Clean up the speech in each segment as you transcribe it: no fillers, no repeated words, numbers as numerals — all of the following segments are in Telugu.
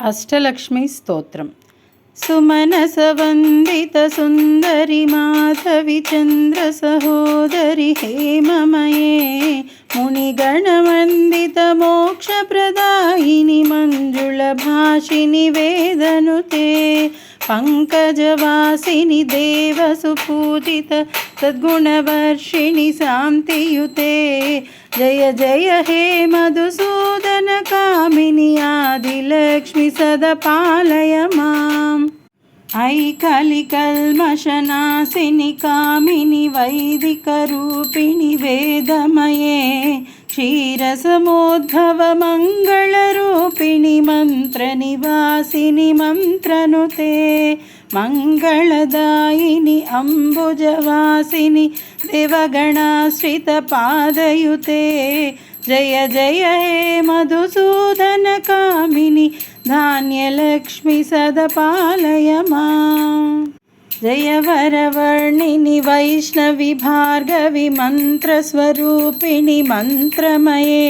అష్టలక్ష్మి స్తోత్రం. సుమనసవందిత సుందరి మాధవి చంద్ర సహోదరి హేమమయే మునిగణవందిత మోక్షప్రదాయిని మంజుళ భాషిని వేదనుతే పంకజవాసిని దేవసుపూజిత సద్గుణవర్షిణి శాంతియుతే జయ జయ హే మధుసూదన కామిని ఆదిలక్ష్మి సదపాలయ మాం. ఐకలికల్మషనాశిని కామిని వైదిక రూపిణి వేదమయే క్షీరసమోద్భవ మంగళరూపిణి మంత్రనివాసిని మంత్రనుతే మంగళదాయిని అంబుజవాసిని దేవగణాశ్రిత పాదయుతే జయ జయ హే మధుసూదన కామిని ధాన్యలక్ష్మి సదపాలయ మాం. జయ వరవర్ణిని వైష్ణవి భార్గవి మంత్రస్వరూపిణి మంత్రమయే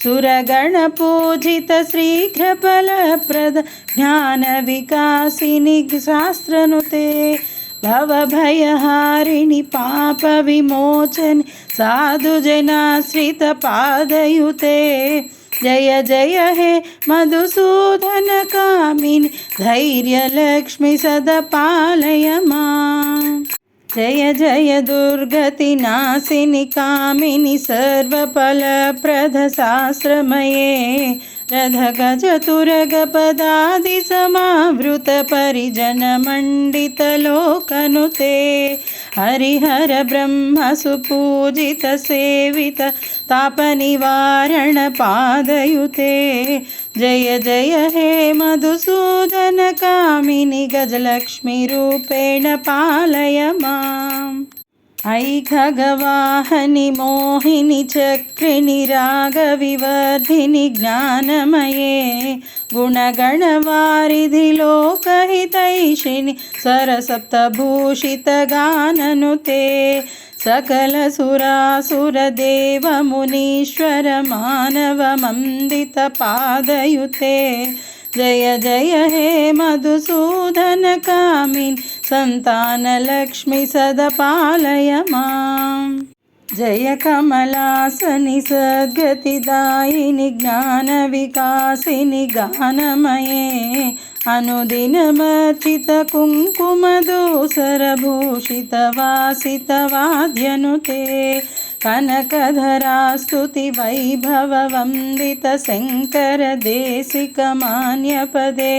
సురగణ పూజిత శీఘ్రఫలప్రద జ్ఞాన వికాసిని శాస్త్రనుతే భవభయహారిణి పాప విమోచని సాధుజనాశ్రిత పాదయుతే జయ జయ హే మధుసూదన కామిని ధైర్యలక్ష్మి సదపాలయ మాం. జయ జయ దుర్గతి నాశిని కామిని సర్వఫలప్రద శాస్త్రమయే రథగజతురగ పదాది సమావృత పరిజన మండిత లోకనుతే హరిహర బ్రహ్మ సుపూజిత సేవిత తాప నివారణ పాదయుతే జయ జయ హే మధుసూదన కామిని గజలక్ష్మి రూపేణ పాలయ మాం. ఐఖగవాహని మోహిని చక్రిణి రాగవివర్ధిని జ్ఞానమయే గుణగణవారిధి లోకహితైషిణి సరసప్తభూషిత గాననుతే సకల సురాసుర దేవ మునీశ్వర మానవ మందిత పాదయుతే జయ జయ హే మధుసూదన కామిని సంతానలక్ష్మి సదపాలయ మాం. జయ కమలాసని సద్గతిదాయిని జ్ఞాన వికాసిని గానమయే అనుదినమర్చిత కుంకుమదోసర భూషిత వాసిత వాద్యనుతే కనకధరాస్తుతి వైభవ వందిత శంకర దేశిక మాన్యపదే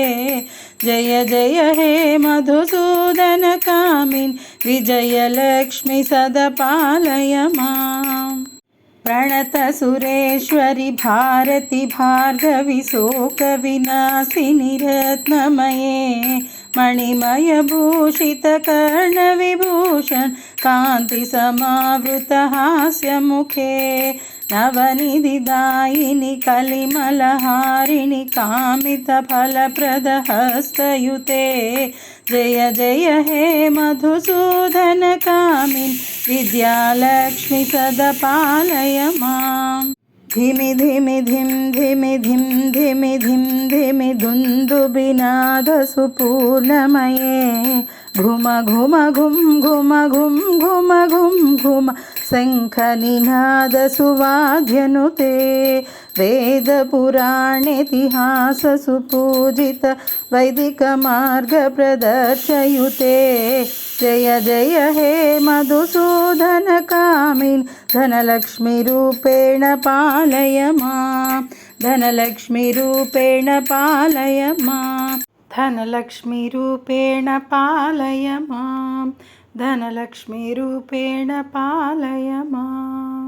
జయ జయ హే మధుసూదన కామిని విజయలక్ష్మి సదపాలయ మాం. ప్రణత సురేశ్వరి భారతి భార్గవి శోక వినాశిని రత్నమయే మణిమయ భూషిత కర్ణ విభూషణ కాంతి సమావృత హాస్యముఖే నవనిధిదాయిని కలిమలహారిణి కామిత ఫలప్రద హస్తయుతే జయ జయ హే మధుసూదన కామిని విద్యాలక్ష్మి సదపాలయ మాం. ధిమి ధిమి ధిం ధిమి ధిం ధిమి ధిం ధిమి దుందుబినాద సుపూర్ణమయే ఘుమ ఘుమ ఘుం ఘుమ ఘుం ఘుమ ఘుం ఘుమ శంఖ నినాద సువాద్యనుతే వేద పురాణేతిహాస సుపూజిత వైదిక మార్గ ప్రదర్శయుతే జయ జయ హే మధుసూదన కామిని ధనలక్ష్మి రూపేణ పాలయ మాం. ధనలక్ష్మి రూపేణ పాలయ మాం. ధనలక్ష్మి రూపేణ పాలయ మాం. ధనలక్ష్మి రూపేణ పాలయ మాం.